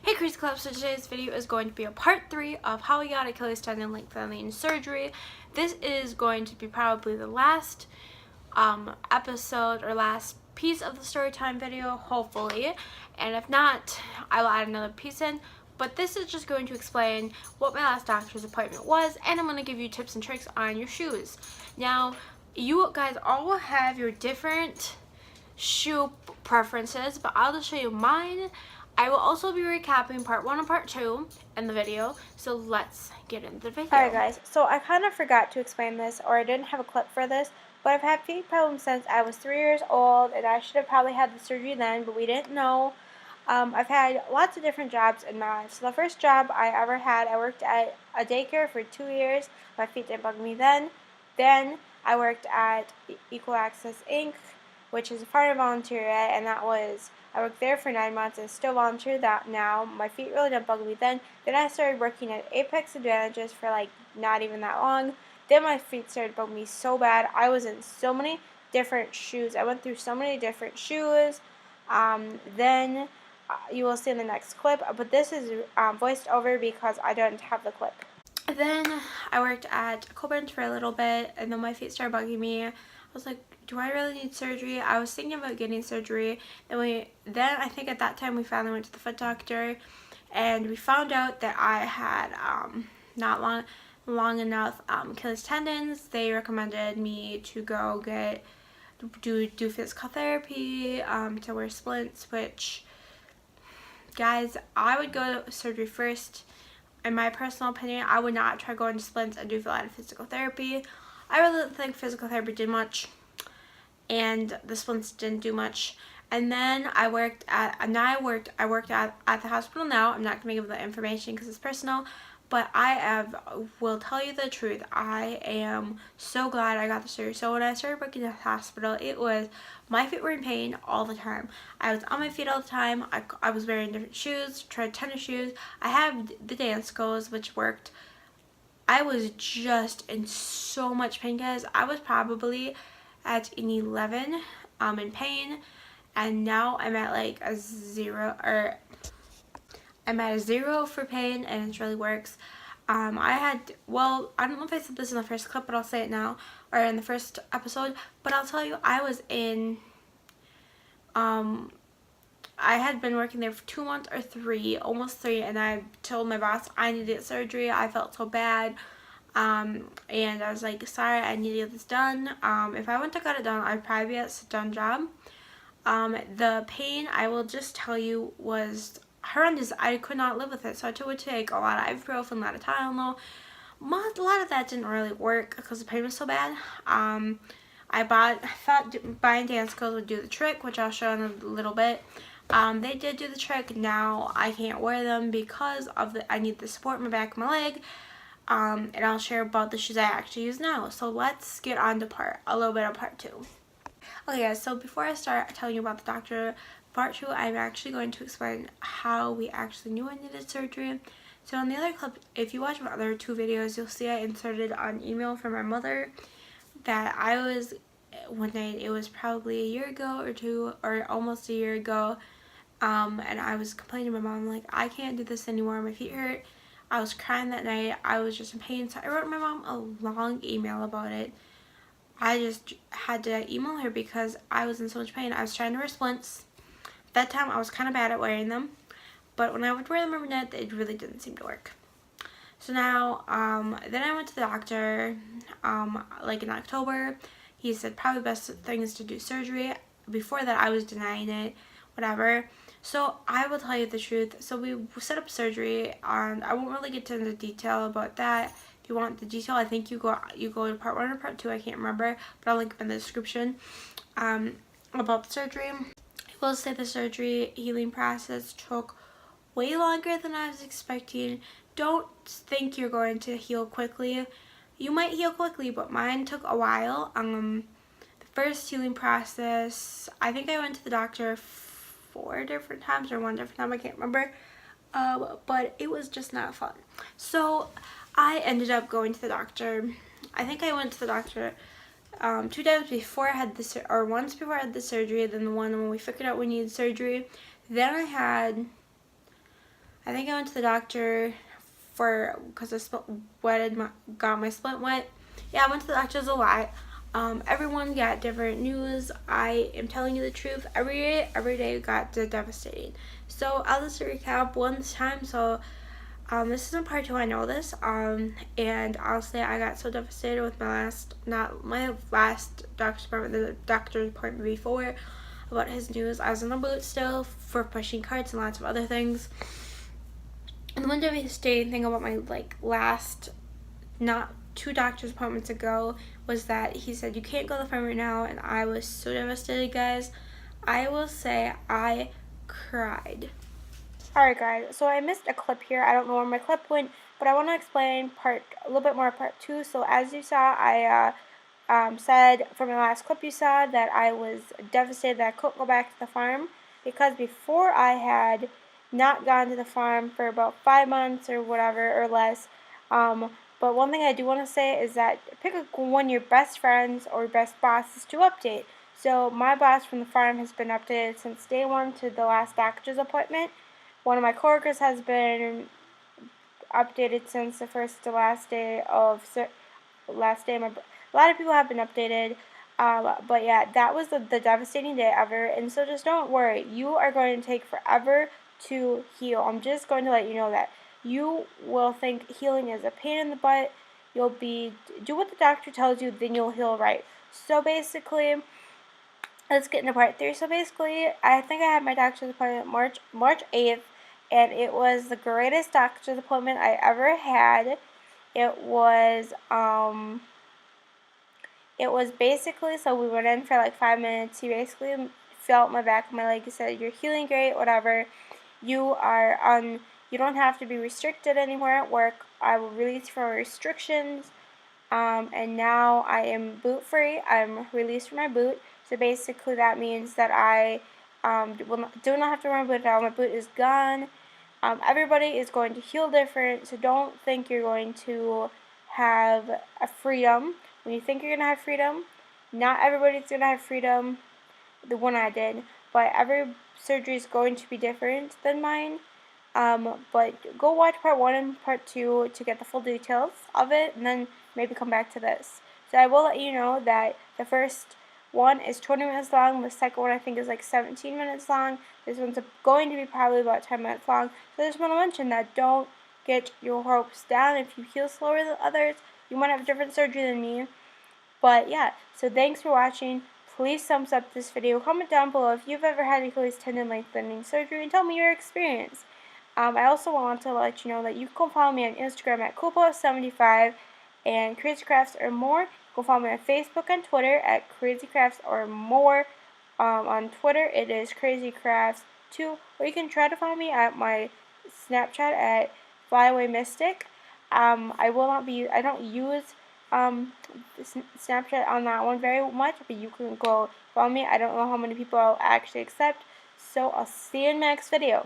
Hey Crazy Club, so today's video is going to be a part 3 of how we got Achilles tendon lengthening surgery. This is going to be probably the last episode or last piece of the story time video, hopefully. And if not, I will add another piece in. But this is just going to explain what my last doctor's appointment was, and I'm going to give you tips and tricks on your shoes. Now, you guys all will have your different shoe preferences, but I'll just show you mine. I will also be recapping part 1 and part 2 in the video, so let's get into the video. Alright guys, so I kind of forgot to explain this, or I didn't have a clip for this, but I've had feet problems since I was 3 years old, and I should have probably had the surgery then, but we didn't know. I've had lots of different jobs in my life. So the first job I ever had, I worked at a daycare for 2 years. My feet didn't bug me then. Then I worked at Equal Access Inc., which is a part of volunteer, and I worked there for 9 months and still volunteer that now. My feet really didn't bug me then. Then I started working at Apex Advantages for like not even that long. Then my feet started bugging me so bad. I was in so many different shoes. I went through so many different shoes. Then you will see in the next clip, but this is voiced over because I don't have the clip. Then I worked at Cobench for a little bit, and then my feet started bugging me. I was like, do I really need surgery? I was thinking about getting surgery. Then I think at that time we finally went to the foot doctor, and we found out that I had not long enough Achilles tendons. They recommended me to go do physical therapy, to wear splints, which, guys, I would go to surgery first. In my personal opinion, I would not try going to splints and do a lot of physical therapy. I really didn't think physical therapy did much, and the splints didn't do much. And then I worked at the hospital now. I'm not going to give the information because it's personal, but will tell you the truth. I am so glad I got the surgery. So when I started working at the hospital, my feet were in pain all the time. I was on my feet all the time. I was wearing different shoes, tried tennis shoes. I have the dance clothes, which worked. I was just in so much pain, guys. I was probably at an 11 in pain, and now I'm at like a 0, or I'm at a 0 for pain, and it really works. I don't know if I said this in the first clip, but I'll say it now, or in the first episode, but I'll tell you, I was in, I had been working there for 2 months or 3, almost 3, and I told my boss I needed surgery. I felt so bad, and I was like, sorry, I need to get this done. If I went to get it done, I'd probably be at a sit-down job. The pain, I will just tell you, was horrendous. I could not live with it, so I would take a lot of ibuprofen, a lot of Tylenol. A lot of that didn't really work because the pain was so bad. I thought buying dance clothes would do the trick, which I'll show in a little bit. They did do the trick. Now I can't wear them because I need the support in my back of my leg. And I'll share about the shoes I actually use now. So let's get on to a little bit of part 2. Okay guys, so before I start telling you about the doctor, part 2, I'm actually going to explain how we actually knew I needed surgery. So in the other clip, if you watch my other 2 videos, you'll see I inserted an email from my mother that it was probably a year ago or 2, or almost a year ago, and I was complaining to my mom, like, I can't do this anymore, my feet hurt. I was crying that night. I was just in pain, so I wrote my mom a long email about it. I just had to email her because I was in so much pain. I was trying to wear splints. At that time, I was kind of bad at wearing them, but when I would wear them every night, it really didn't seem to work. So now, then I went to the doctor, like in October. He said probably the best thing is to do surgery. Before that, I was denying it, whatever. So I will tell you the truth. So we set up surgery, and I won't really get into detail about that. If you want the detail, I think you go to part 1 or part 2. I can't remember, but I'll link them in the description. About the surgery, I will say the surgery healing process took way longer than I was expecting. Don't think you're going to heal quickly. You might heal quickly, but mine took a while. The first healing process, I think I went to the doctor 4 different times or 1 different time, I can't remember, but it was just not fun. So I ended up going to the doctor. I think I went to the doctor 2 times before I had once before I had the surgery, then the one when we figured out we needed surgery. Then I I think I went to the doctor because I got my splint wet. Yeah, I went to the doctors a lot. Everyone got different news. I am telling you the truth. Every day got devastating. So I'll just recap one time. So this isn't part 2. I know this. And I'll say I got so devastated with not my last doctor's appointment, the doctor's appointment before, about his news. I was in the boot still for pushing carts and lots of other things. And the one devastating thing about my last, not 2 doctor's appointments ago, was that he said you can't go to the farm right now, and I was so devastated, guys. I will say I cried. Alright guys, so I missed a clip here. I don't know where my clip went, but I want to explain a little bit more part 2. So as you saw, I said from my last clip you saw that I was devastated that I couldn't go back to the farm, because before I had not gone to the farm for about 5 months or whatever or less. But one thing I do want to say is that pick one of your best friends or best bosses to update. So my boss from the farm has been updated since day 1 to the last doctor's appointment. One of my coworkers has been updated since the first to last day of a lot of people have been updated. But yeah, that was the devastating day ever. And so just don't worry. You are going to take forever to heal. I'm just going to let you know that. You will think healing is a pain in the butt. You'll do what the doctor tells you, then you'll heal right. So basically, let's get into part 3. So basically, I think I had my doctor's appointment March 8th, and it was the greatest doctor's appointment I ever had. It was basically, so we went in for like 5 minutes. He basically felt my back of my leg. He said, "You're healing great, whatever. You don't have to be restricted anymore at work. I will release you from restrictions. And now I am boot free. I'm released from my boot. So basically that means that I do not have to wear my boot at all. My boot is gone. Everybody is going to heal different, so don't think you're going to have a freedom. When you think you're going to have freedom, not everybody's going to have freedom, the one I did, but every surgery is going to be different than mine. But go watch part 1 and part 2 to get the full details of it, and then maybe come back to this. So I will let you know that the first one is 20 minutes long. The second one I think is like 17 minutes long. This one's going to be probably about 10 minutes long. So I just want to mention that don't get your hopes down. If you heal slower than others, you might have a different surgery than me. But yeah, so thanks for watching. Please thumbs up this video. Comment down below if you've ever had Achilles tendon lengthening surgery and tell me your experience. I also want to let you know that you can follow me on Instagram at coolpost75 and Crazy Crafts or More. Go follow me on Facebook and Twitter at Crazy Crafts or More. On Twitter it is Crazy Crafts 2, or you can try to follow me at my Snapchat at Flyaway Mystic. I don't use Snapchat on that one very much, but you can go follow me. I don't know how many people I'll actually accept. So I'll see you in the next video.